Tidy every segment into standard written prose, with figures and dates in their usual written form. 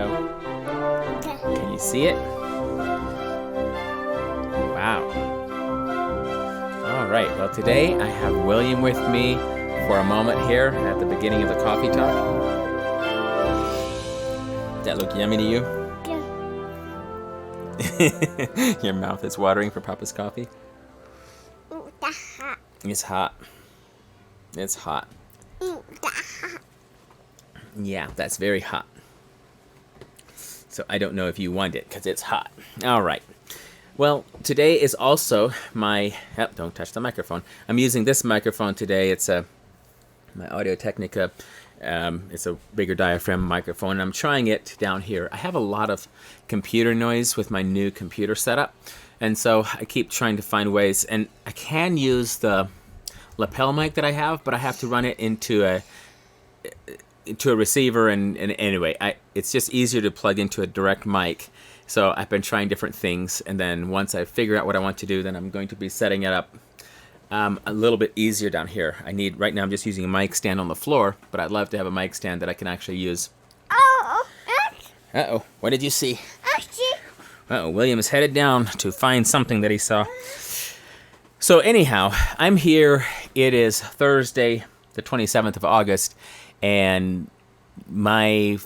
go. Okay. Can you see it? Wow. All right. Well, today I have William with me for a moment here at the beginning of the coffee talk. Does that look yummy to you? Yeah. Your mouth is watering for Papa's coffee? That's hot. It's hot. It's hot. That's hot. Yeah, that's very hot. So I don't know if you want it because it's hot. All right. Well, today is also my... Oh, don't touch the microphone. I'm using this microphone today. It's my Audio-Technica. It's a bigger diaphragm microphone. I'm trying it down here. I have a lot of computer noise with my new computer setup. And so I keep trying to find ways. And I can use the lapel mic that I have, but I have to run it into a receiver. And anyway, it's just easier to plug into a direct mic. So I've been trying different things. And then once I figure out what I want to do, then I'm going to be setting it up a little bit easier down here. Right now I'm just using a mic stand on the floor, but I'd love to have a mic stand that I can actually use. Uh-oh, what did you see? Uh-oh, William is headed down to find something that he saw. So anyhow, I'm here. It is Thursday, the 27th of August, and my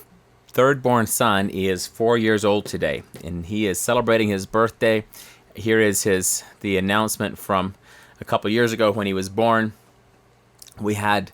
third-born son is 4 years old today, and he is celebrating his birthday. Here is the announcement from a couple years ago when he was born. We had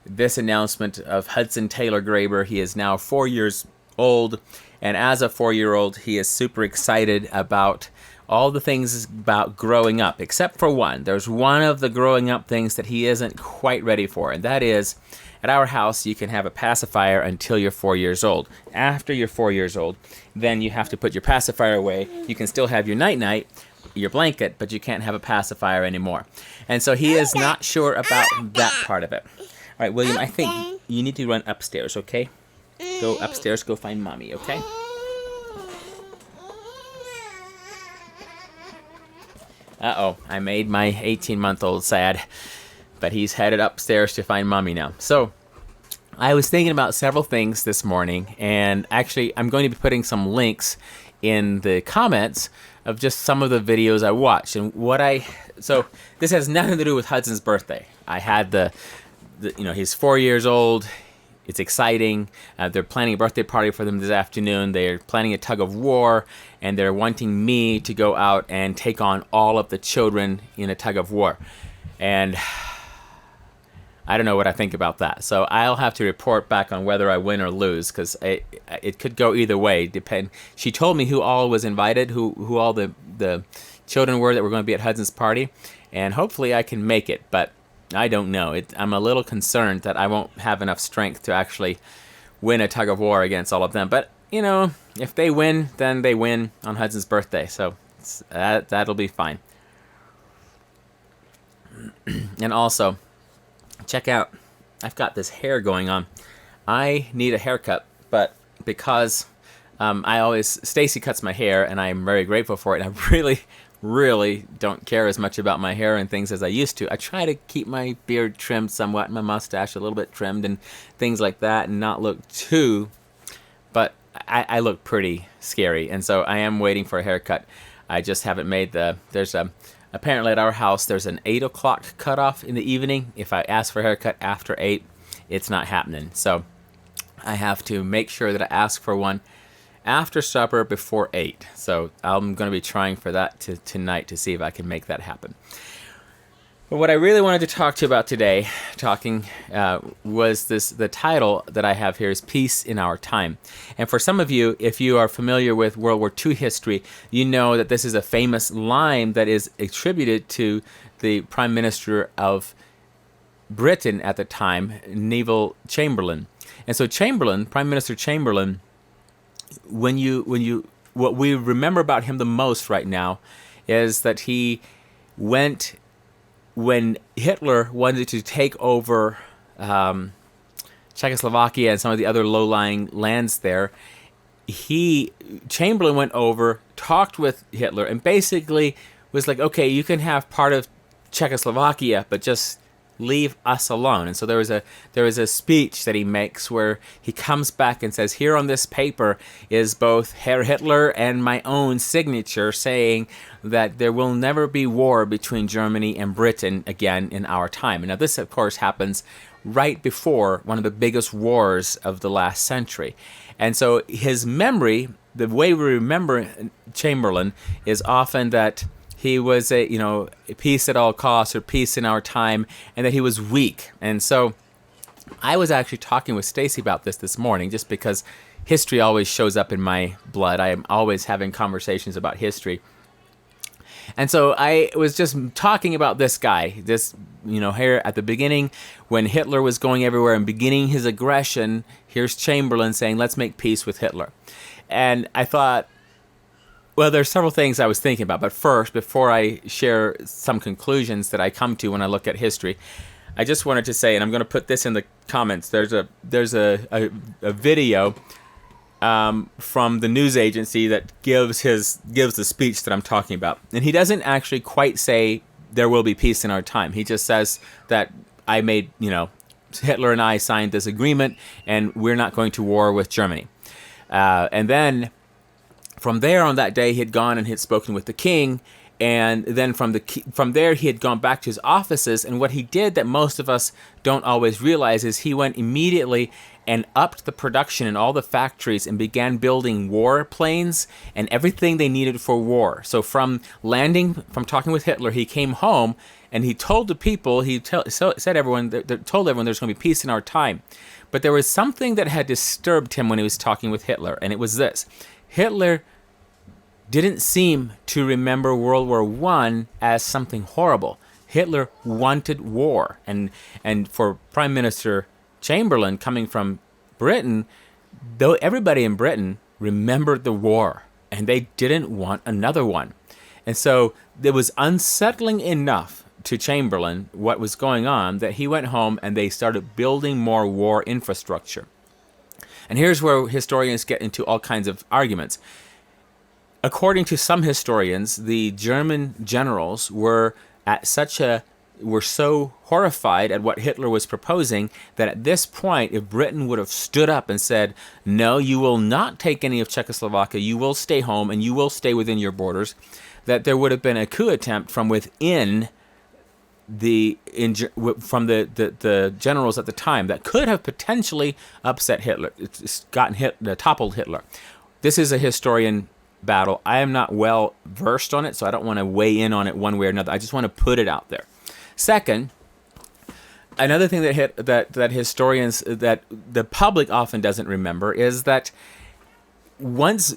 this announcement of Hudson Taylor Graber. He is now 4 years old, and as a 4-year-old, he is super excited about all the things about growing up, except for one. There's one of the growing up things that he isn't quite ready for, and that is, at our house, you can have a pacifier until you're 4 years old. After you're 4 years old, then you have to put your pacifier away. You can still have your night-night, your blanket, but you can't have a pacifier anymore. And so he is not sure about that part of it. All right, William, I think you need to run upstairs, okay? Go upstairs, go find Mommy, okay? Uh-oh, I made my 18-month-old sad, but he's headed upstairs to find Mommy now. So I was thinking about several things this morning, and actually I'm going to be putting some links in the comments of just some of the videos I watched. And so this has nothing to do with Hudson's birthday. I had he's 4 years old. It's exciting. They're planning a birthday party for them this afternoon. They're planning a tug of war, and they're wanting me to go out and take on all of the children in a tug of war. And I don't know what I think about that. So I'll have to report back on whether I win or lose, because it could go either way. She told me who all was invited, who all the children were that were going to be at Hudson's party, and hopefully I can make it, but I don't know. I'm a little concerned that I won't have enough strength to actually win a tug of war against all of them. But, if they win, then they win on Hudson's birthday. So that'll be fine. And also, check out, I've got this hair going on. I need a haircut, but because Stacy cuts my hair, and I'm very grateful for it, and I really don't care as much about my hair and things as I used to. I try to keep my beard trimmed somewhat, my mustache a little bit trimmed and things like that, and not look too, but I look pretty scary, and so I am waiting for a haircut. I just haven't made apparently at our house there's an 8 o'clock cutoff in the evening. If I ask for a haircut after 8, it's not happening. So I have to make sure that I ask for one after supper before 8. So I'm going to be trying for that tonight to see if I can make that happen. But what I really wanted to talk to you about today, was the title that I have here is Peace in Our Time. And for some of you, if you are familiar with World War II history, you know that this is a famous line that is attributed to the Prime Minister of Britain at the time, Neville Chamberlain. And so Prime Minister Chamberlain, what we remember about him the most right now is that he went, when Hitler wanted to take over Czechoslovakia and some of the other low-lying lands there, Chamberlain went over, talked with Hitler, and basically was like, okay, you can have part of Czechoslovakia, but just leave us alone. And so there is a speech that he makes where he comes back and says, here on this paper is both Herr Hitler and my own signature saying that there will never be war between Germany and Britain again in our time. And now this, of course, happens right before one of the biggest wars of the last century. And so his memory, the way we remember Chamberlain, is often that he was a peace at all costs, or peace in our time, and that he was weak. And so I was actually talking with Stacy about this morning, just because history always shows up in my blood. I am always having conversations about history. And so I was just talking about this guy, here at the beginning, when Hitler was going everywhere and beginning his aggression, here's Chamberlain saying, let's make peace with Hitler. And I thought, well, there's several things I was thinking about. But first, before I share some conclusions that I come to when I look at history, I just wanted to say, and I'm going to put this in the comments, there's a video from the news agency that gives the speech that I'm talking about. And he doesn't actually quite say there will be peace in our time. He just says that Hitler and I signed this agreement and we're not going to war with Germany. And then from there, on that day, he had gone and had spoken with the king. And then from there, he had gone back to his offices. And what he did that most of us don't always realize is he went immediately and upped the production in all the factories and began building war planes and everything they needed for war. So from talking with Hitler, he came home and he told the people, told everyone there's going to be peace in our time. But there was something that had disturbed him when he was talking with Hitler, and it was this. Hitler didn't seem to remember World War I as something horrible. Hitler wanted war. And for Prime Minister Chamberlain, coming from Britain, though everybody in Britain remembered the war, and they didn't want another one. And so it was unsettling enough to Chamberlain what was going on that he went home and they started building more war infrastructure. And here's where historians get into all kinds of arguments. According to some historians, the German generals were so horrified at what Hitler was proposing that at this point, if Britain would have stood up and said, no, you will not take any of Czechoslovakia, you will stay home and you will stay within your borders, that there would have been a coup attempt from within from the generals at the time that could have potentially upset Hitler. It's toppled Hitler. This is a historian battle. I am not well versed on it, so I don't want to weigh in on it one way or another. I just want to put it out there. Second, another thing that historians, that the public often doesn't remember, is that once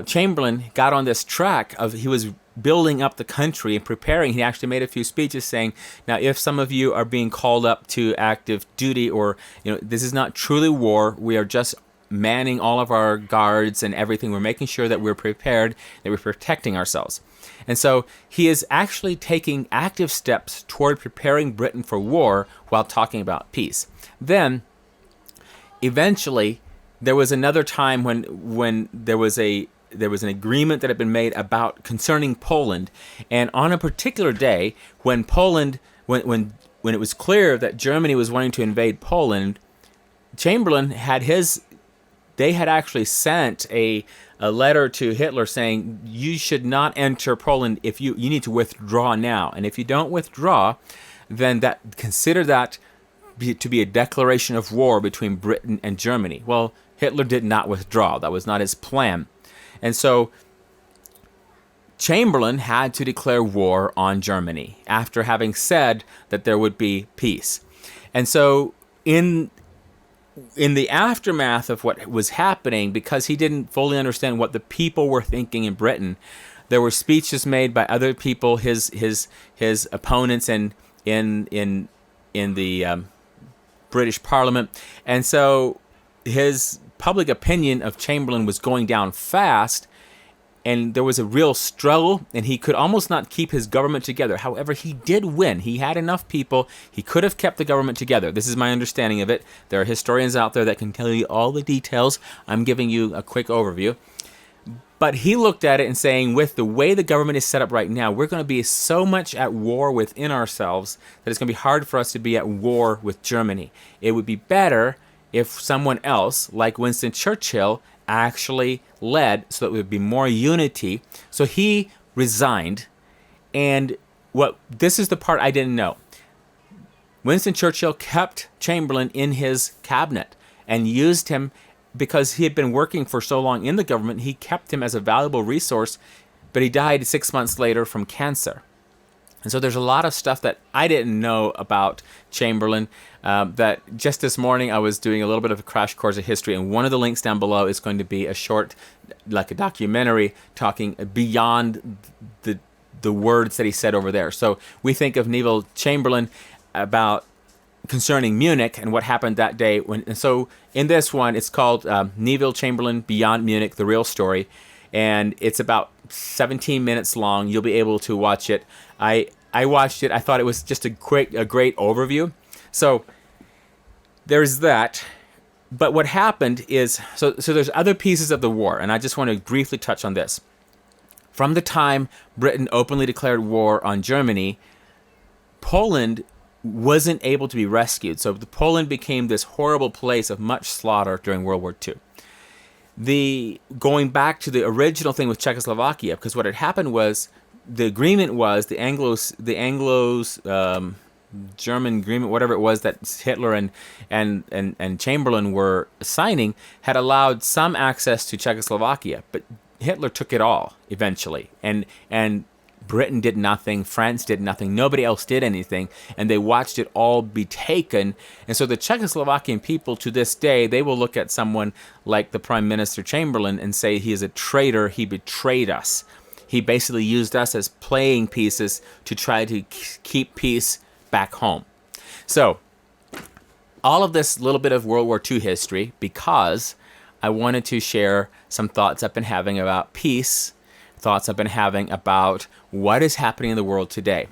Chamberlain got on this track of he was building up the country and preparing, he actually made a few speeches saying, now if some of you are being called up to active duty, or this is not truly war, we are just manning all of our guards and everything. We're making sure that we're prepared, that we're protecting ourselves. And so he is actually taking active steps toward preparing Britain for war while talking about peace. Then, eventually, there was another time when there was an agreement that had been made concerning Poland. And on a particular day, when it was clear that Germany was wanting to invade Poland, Chamberlain they had actually sent a letter to Hitler saying, you should not enter Poland, if you need to withdraw now. And if you don't withdraw, then consider that to be a declaration of war between Britain and Germany. Well, Hitler did not withdraw. That was not his plan. And so Chamberlain had to declare war on Germany after having said that there would be peace. And so in the aftermath of what was happening, because he didn't fully understand what the people were thinking in Britain, there were speeches made by other people, his opponents in the British Parliament, and so his public opinion of Chamberlain was going down fast, and there was a real struggle, and he could almost not keep his government together. However, he did win. He had enough people. He could have kept the government together. This is my understanding of it. There are historians out there that can tell you all the details. I'm giving you a quick overview. But he looked at it and saying, with the way the government is set up right now, we're going to be so much at war within ourselves that it's going to be hard for us to be at war with Germany. It would be better if someone else, like Winston Churchill, actually led so that there would be more unity. So he resigned. And this is the part I didn't know. Winston Churchill kept Chamberlain in his cabinet and used him because he had been working for so long in the government. He kept him as a valuable resource, but he died 6 months later from cancer. And so there's a lot of stuff that I didn't know about Chamberlain, that just this morning I was doing a little bit of a crash course of history, and one of the links down below is going to be a short, like a documentary, talking beyond the words that he said over there. So we think of Neville Chamberlain about concerning Munich and what happened that day. And so in this one, it's called Neville Chamberlain Beyond Munich, The Real Story. And it's about 17 minutes long. You'll be able to watch it. I watched it. I thought it was just a great overview. So there's that. But what happened is, so there's other pieces of the war, and I just want to briefly touch on this. From the time Britain openly declared war on Germany, Poland wasn't able to be rescued. So Poland became this horrible place of much slaughter during World War II. Going back to the original thing with Czechoslovakia, because what had happened was the agreement was the Anglos German agreement, whatever it was that Hitler and Chamberlain were signing, had allowed some access to Czechoslovakia, but Hitler took it all eventually, and Britain did nothing, France did nothing, nobody else did anything, and they watched it all be taken. And so the Czechoslovakian people to this day, they will look at someone like the Prime Minister Chamberlain and say he is a traitor, he betrayed us. He basically used us as playing pieces to try to keep peace back home. So all of this little bit of World War II history, because I wanted to share some thoughts I've been having about peace, thoughts I've been having about what is happening in the world today.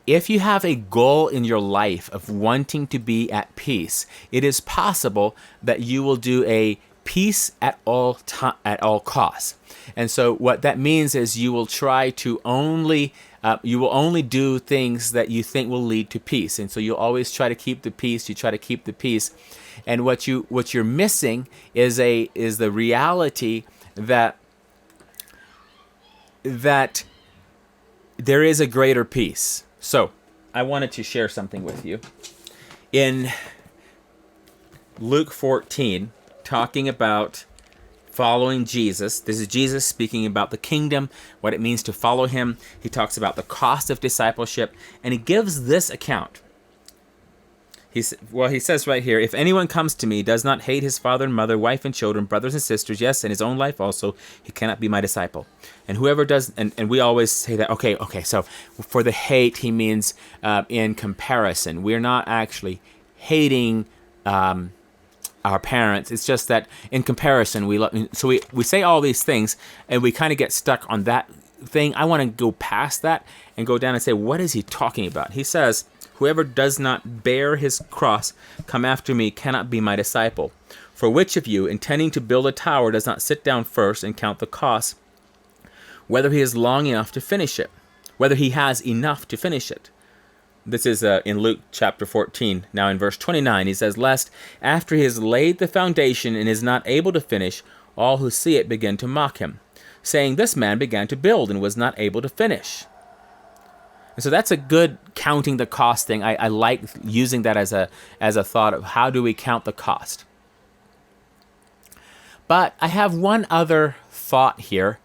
If you have a goal in your life of wanting to be at peace, it is possible that you will do a peace at all costs. And so what that means is you will try to only do things that you think will lead to peace. And so you'll always try to keep the peace. You try to keep the peace. And what you're missing is the reality that there is a greater peace. So I wanted to share something with you. In Luke 14, talking about following Jesus, this is Jesus speaking about the kingdom, what it means to follow him. He talks about the cost of discipleship, and he gives this account. He says right here, if anyone comes to me, does not hate his father and mother, wife and children, brothers and sisters, yes, and his own life also, he cannot be my disciple. And whoever does, and we always say that, okay, so for the hate, he means in comparison. We're not actually hating our parents. It's just that in comparison, we say all these things, and we kind of get stuck on that thing. I want to go past that and go down and say, what is he talking about? He says, whoever does not bear his cross, come after me, cannot be my disciple. For which of you, intending to build a tower, does not sit down first and count the cost, whether he is long enough to finish it, whether he has enough to finish it? This is in Luke chapter 14. Now in verse 29, he says, lest after he has laid the foundation and is not able to finish, all who see it begin to mock him, saying, this man began to build and was not able to finish. And so that's a good counting the cost thing. I like using that as a thought of how do we count the cost. But I have one other thought here,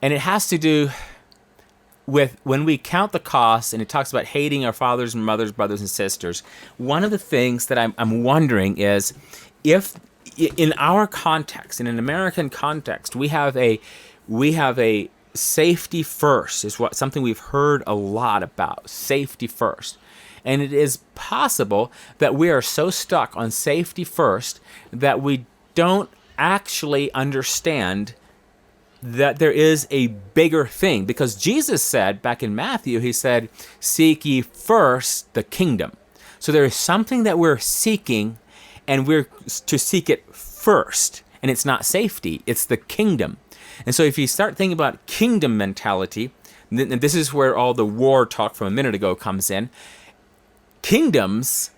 and it has to do with when we count the cost, and it talks about hating our fathers and mothers, brothers and sisters. One of the things that I'm wondering is if in our context, in an American context, we have a safety first is something we've heard a lot about, safety first. And it is possible that we are so stuck on safety first that we don't actually understand that there is a bigger thing. Because Jesus said back in Matthew, he said, seek ye first the kingdom. So there is something that we're seeking, and we're to seek it first. And it's not safety, it's the kingdom. And so if you start thinking about kingdom mentality, and this is where all the war talk from a minute ago comes in, kingdoms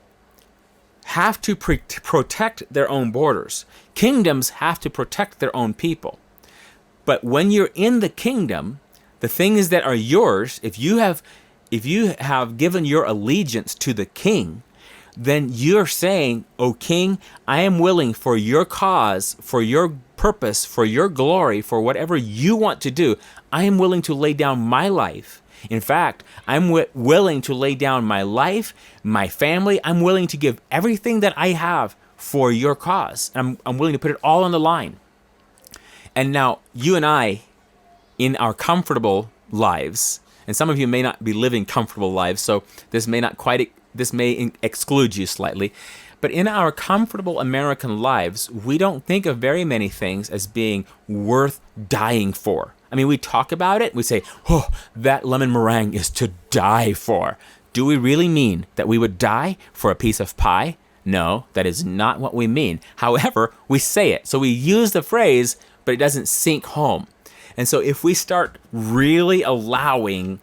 have to protect their own borders. Kingdoms have to protect their own people. But when you're in the kingdom, the things that are yours, if you have given your allegiance to the king, then you're saying, "O king, I am willing for your cause, for your purpose, for your glory, for whatever you want to do, I am willing to lay down my life. In fact, I'm willing to lay down my life, my family. I'm willing to give everything that I have for your cause. I'm willing to put it all on the line." And now you and I, in our comfortable lives, and some of you may not be living comfortable lives, so this may exclude you slightly, but in our comfortable American lives, we don't think of very many things as being worth dying for. I mean, we talk about it, we say, "Oh, that lemon meringue is to die for." Do we really mean that we would die for a piece of pie? No, that is not what we mean. However, we say it. So we use the phrase, but it doesn't sink home. And so if we start really allowing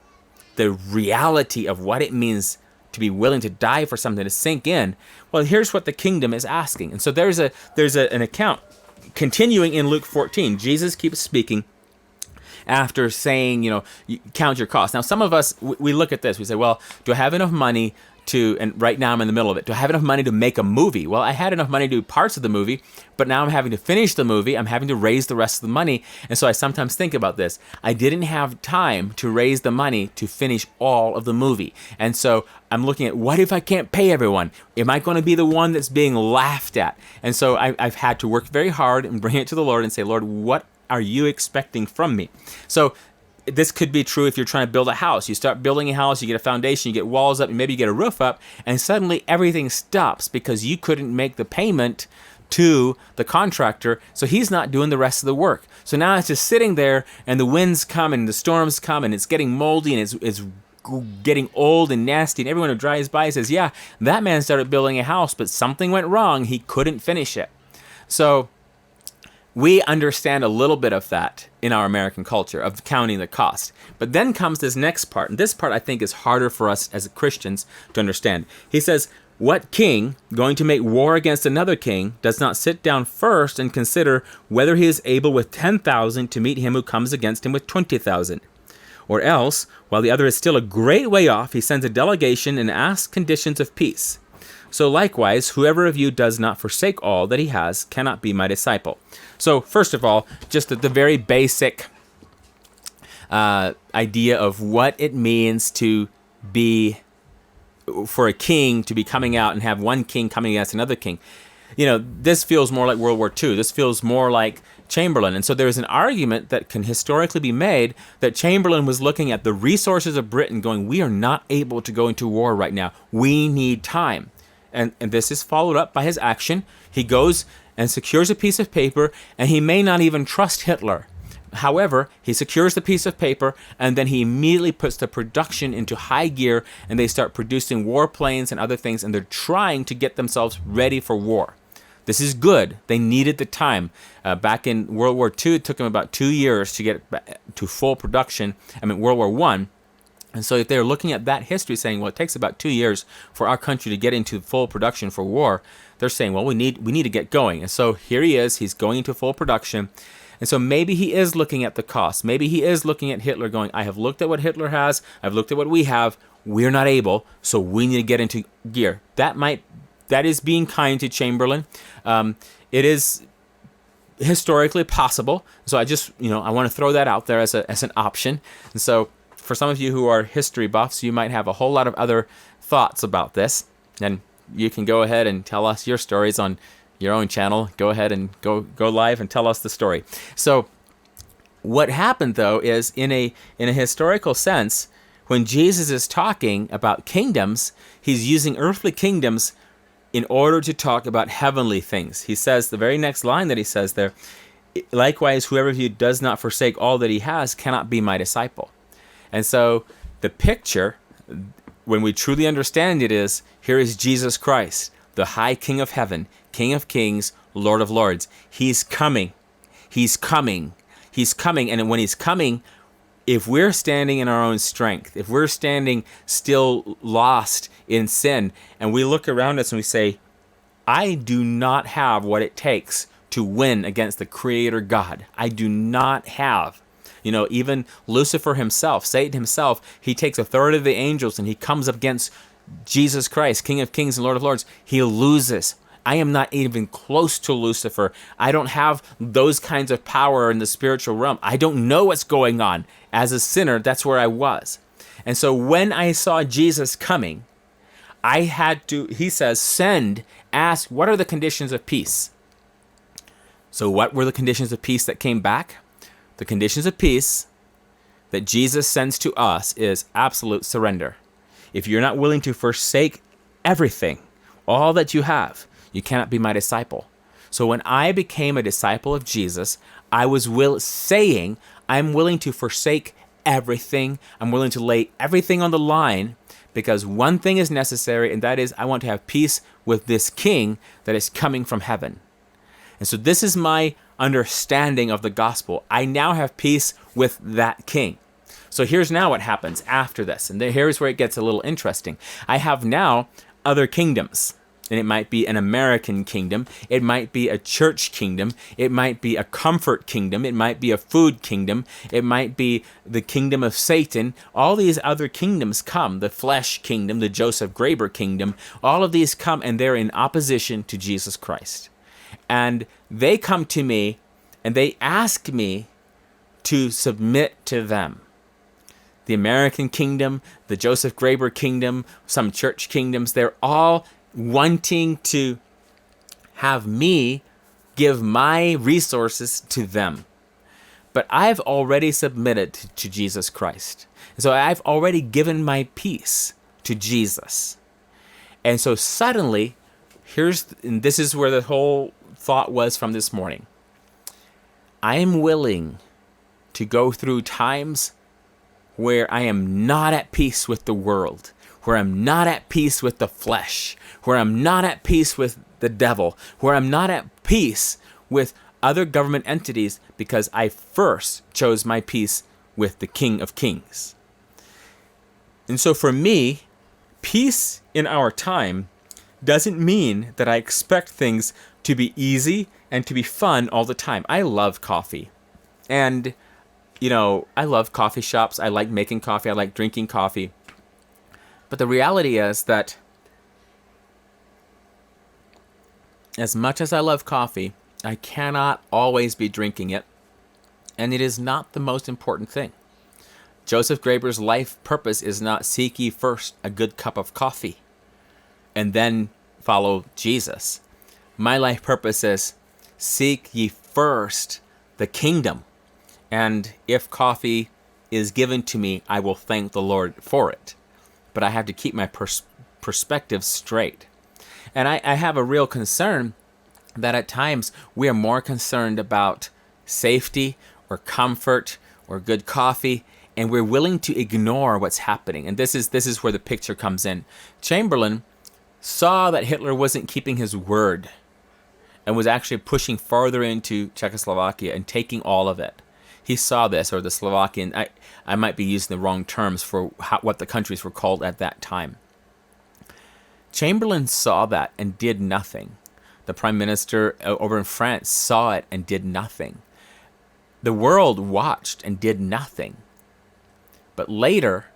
the reality of what it means to be willing to die for something to sink in, well, here's what the kingdom is asking. And so there's an account continuing in Luke 14. Jesus keeps speaking after saying, count your costs. Now, some of us, we look at this. We say, well, do I have enough money to, and right now I'm in the middle of it, do I have enough money to make a movie? Well, I had enough money to do parts of the movie, but now I'm having to finish the movie. I'm having to raise the rest of the money. And so I sometimes think about this. I didn't have time to raise the money to finish all of the movie. And so I'm looking at, what if I can't pay everyone? Am I going to be the one that's being laughed at? And so I've had to work very hard and bring it to the Lord and say, "Lord, what are you expecting from me?" So this could be true if you're trying to build a house. You start building a house, you get a foundation, you get walls up, maybe you get a roof up, and suddenly everything stops because you couldn't make the payment to the contractor, so he's not doing the rest of the work. So now it's just sitting there, and the winds come and the storms come, and it's getting moldy, and it's getting old and nasty, and everyone who drives by says, "Yeah, that man started building a house, but something went wrong. He couldn't finish it." So we understand a little bit of that in our American culture, of counting the cost. But then comes this next part, and this part I think is harder for us as Christians to understand. He says, "What king, going to make war against another king, does not sit down first and consider whether he is able with 10,000 to meet him who comes against him with 20,000? Or else, while the other is still a great way off, he sends a delegation and asks conditions of peace. So likewise, whoever of you does not forsake all that he has cannot be my disciple." So first of all, just the very basic idea of what it means to be, for a king to be coming out and have one king coming against another king. This feels more like World War II. This feels more like Chamberlain. And so there's an argument that can historically be made that Chamberlain was looking at the resources of Britain going, "We are not able to go into war right now. We need time." And this is followed up by his action. He goes and secures a piece of paper, and he may not even trust Hitler. However, he secures the piece of paper, and then he immediately puts the production into high gear, and they start producing warplanes and other things, and they're trying to get themselves ready for war. This is good. They needed the time. Back in World War II, it took them about 2 years to get to full production. World War I. And so if they're looking at that history saying, well, it takes about 2 years for our country to get into full production for war, they're saying, well, we need to get going. And so here he is, he's going into full production. And so maybe he is looking at the cost. Maybe he is looking at Hitler going, I have looked at what Hitler has, I've looked at what we have, we're not able, so we need to get into gear. That is being kind to Chamberlain. It is historically possible. So I want to throw that out there as an option. And so for some of you who are history buffs, you might have a whole lot of other thoughts about this. And you can go ahead and tell us your stories on your own channel. Go ahead and go live and tell us the story. So what happened, though, is in a historical sense, when Jesus is talking about kingdoms, he's using earthly kingdoms in order to talk about heavenly things. He says, the very next line that he says there, likewise, whoever of you does not forsake all that he has cannot be my disciple. And so the picture, when we truly understand it, is here is Jesus Christ, the high King of heaven, King of kings, Lord of lords. He's coming. He's coming. He's coming, and when he's coming, if we're standing in our own strength, if we're standing still lost in sin, and we look around us and we say, I do not have what it takes to win against the Creator God. I do not have. Even Lucifer himself, Satan himself, he takes a third of the angels and he comes up against Jesus Christ, King of Kings and Lord of Lords. He loses. I am not even close to Lucifer. I don't have those kinds of power in the spiritual realm. I don't know what's going on. As a sinner, that's where I was. And so when I saw Jesus coming, I had to, he says, ask, what are the conditions of peace? So what were the conditions of peace that came back? The conditions of peace that Jesus sends to us is absolute surrender. If you're not willing to forsake everything, all that you have, you cannot be my disciple. So when I became a disciple of Jesus, I was saying, I'm willing to forsake everything. I'm willing to lay everything on the line because one thing is necessary, and that is I want to have peace with this King that is coming from heaven. And so this is my understanding of the gospel. I now have peace with that King. So here's now what happens after this. And here's where it gets a little interesting. I have now other kingdoms. And it might be an American kingdom. It might be a church kingdom. It might be a comfort kingdom. It might be a food kingdom. It might be the kingdom of Satan. All these other kingdoms come. The flesh kingdom, the Joseph Graber kingdom. All of these come and they're in opposition to Jesus Christ. And they come to me and they ask me to submit to them. The American kingdom, the Joseph Graber kingdom, some church kingdoms, they're all wanting to have me give my resources to them. But I've already submitted to Jesus Christ. So I've already given my peace to Jesus. And so suddenly, and this is where the whole thought was from this morning. I am willing to go through times where I am not at peace with the world, where I'm not at peace with the flesh, where I'm not at peace with the devil, where I'm not at peace with other government entities because I first chose my peace with the King of Kings. And so for me, peace in our time doesn't mean that I expect things to be easy and to be fun all the time. I love coffee. And, I love coffee shops. I like making coffee. I like drinking coffee. But the reality is that as much as I love coffee, I cannot always be drinking it. And it is not the most important thing. Joseph Graber's life purpose is not seek ye first a good cup of coffee and then follow Jesus. My life purpose is seek ye first the kingdom. And if coffee is given to me, I will thank the Lord for it. But I have to keep my perspective straight. And I have a real concern that at times we are more concerned about safety or comfort or good coffee, and we're willing to ignore what's happening. And this is where the picture comes in. Chamberlain saw that Hitler wasn't keeping his word and was actually pushing farther into Czechoslovakia and taking all of it. He saw this, or the Slovakian, I might be using the wrong terms for what the countries were called at that time. Chamberlain saw that and did nothing. The prime minister over in France saw it and did nothing. The world watched and did nothing. But later,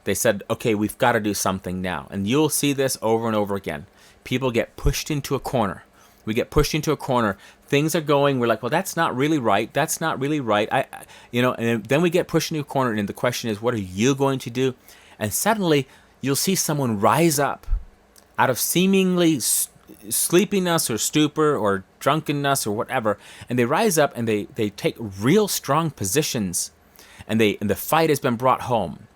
they said, okay, we've got to do something now. And you'll see this over and over again. People get pushed into a corner. We get pushed into a corner. Things are going, we're like, well, that's not really right. That's not really right. And then we get pushed into a corner, and the question is, what are you going to do? And suddenly, you'll see someone rise up out of seemingly sleepiness or stupor or drunkenness or whatever, and they rise up and they take real strong positions, and the fight has been brought home.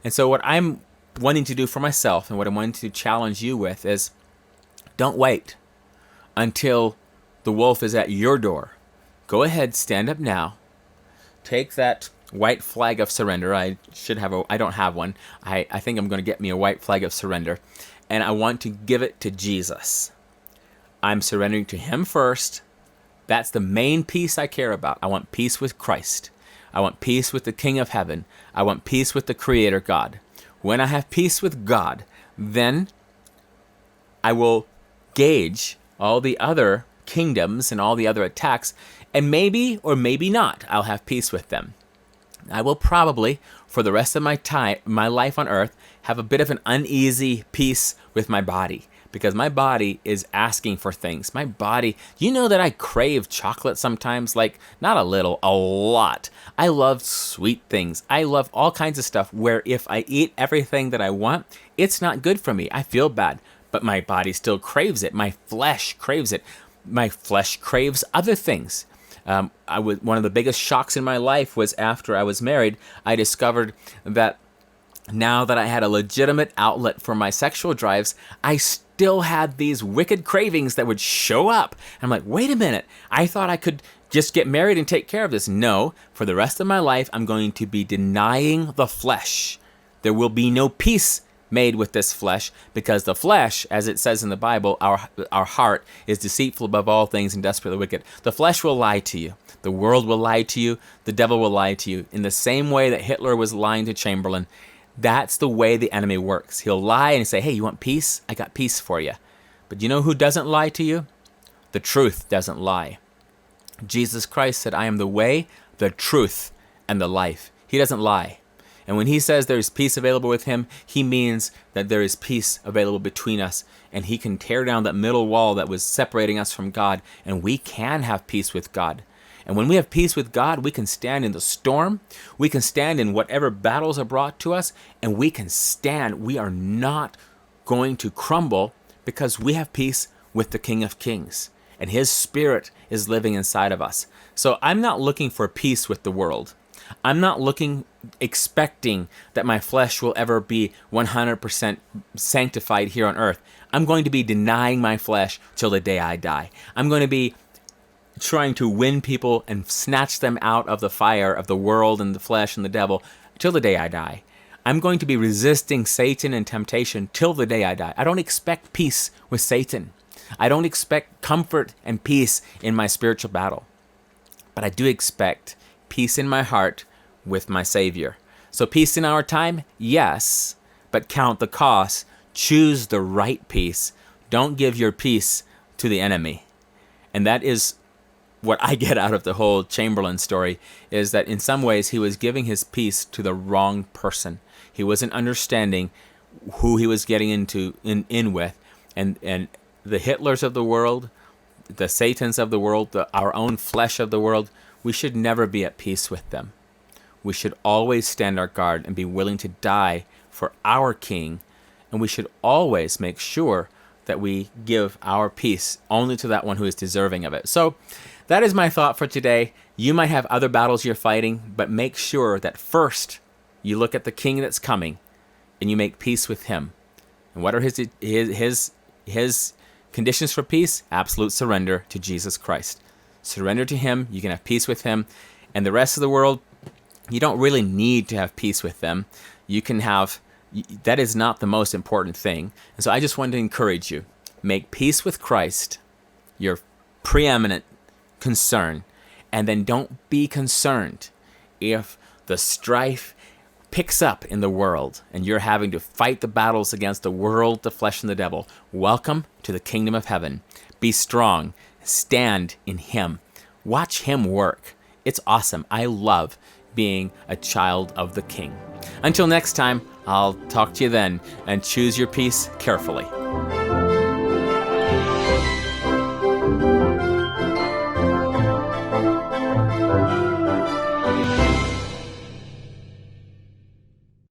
And so what I'm wanting to do for myself and what I'm wanting to challenge you with is, don't wait until the wolf is at your door. Go ahead, stand up now. Take that white flag of surrender. I don't have one. I think I'm going to get me a white flag of surrender. And I want to give it to Jesus. I'm surrendering to him first, That's the main peace I care about. I want peace with Christ. I want peace with the King of Heaven. I want peace with the Creator God. When I have peace with God, then I will gauge all the other kingdoms and all the other attacks, and maybe or maybe not, I'll have peace with them. I will probably, for the rest of my life on earth, have a bit of an uneasy peace with my body, because my body is asking for things. My body, you know that I crave chocolate sometimes, like not a little, a lot. I love sweet things. I love all kinds of stuff where if I eat everything that I want, it's not good for me. I feel bad, but my body still craves it. My flesh craves it. My flesh craves other things. One of the biggest shocks in my life was after I was married. I discovered that now that I had a legitimate outlet for my sexual drives, I still had these wicked cravings that would show up. I'm like, wait a minute, I thought I could just get married and take care of this. No, for the rest of my life, I'm going to be denying the flesh. There will be no peace made with this flesh, because the flesh, as it says in the Bible, our heart is deceitful above all things and desperately wicked. The flesh will lie to you. The world will lie to you. The devil will lie to you. In the same way that Hitler was lying to Chamberlain, that's the way the enemy works. He'll lie and say, hey, you want peace? I got peace for you. But you know who doesn't lie to you? The truth doesn't lie. Jesus Christ said, I am the way, the truth, and the life. He doesn't lie. And when he says there's peace available with him, he means that there is peace available between us, and he can tear down that middle wall that was separating us from God, and we can have peace with God. And when we have peace with God, we can stand in the storm, we can stand in whatever battles are brought to us, and we can stand. We are not going to crumble because we have peace with the King of Kings, and his Spirit is living inside of us. So I'm not looking for peace with the world. I'm not expecting that my flesh will ever be 100% sanctified here on earth. I'm going to be denying my flesh till the day I die. I'm going to be trying to win people and snatch them out of the fire of the world and the flesh and the devil till the day I die. I'm going to be resisting Satan and temptation till the day I die. I don't expect peace with Satan. I don't expect comfort and peace in my spiritual battle. But I do expect peace in my heart with my Savior. So peace in our time, yes, but count the cost. Choose the right peace. Don't give your peace to the enemy. And that is what I get out of the whole Chamberlain story, is that in some ways he was giving his peace to the wrong person. He wasn't understanding who he was getting in with. And the Hitlers of the world, the Satans of the world, our own flesh of the world, we should never be at peace with them. We should always stand our guard and be willing to die for our King. And we should always make sure that we give our peace only to that one who is deserving of it. So that is my thought for today. You might have other battles you're fighting, but make sure that first you look at the King that's coming and you make peace with him. And what are his conditions for peace? Absolute surrender to Jesus Christ. Surrender to him, you can have peace with him. And the rest of the world, you don't really need to have peace with them. You can have, that is not the most important thing. And so I just wanted to encourage you, make peace with Christ your preeminent concern. And then don't be concerned if the strife picks up in the world and you're having to fight the battles against the world, the flesh, and the devil. Welcome to the kingdom of heaven. Be strong. Stand in him. Watch him work. It's awesome. I love being a child of the King. Until next time, I'll talk to you then, and choose your peace carefully.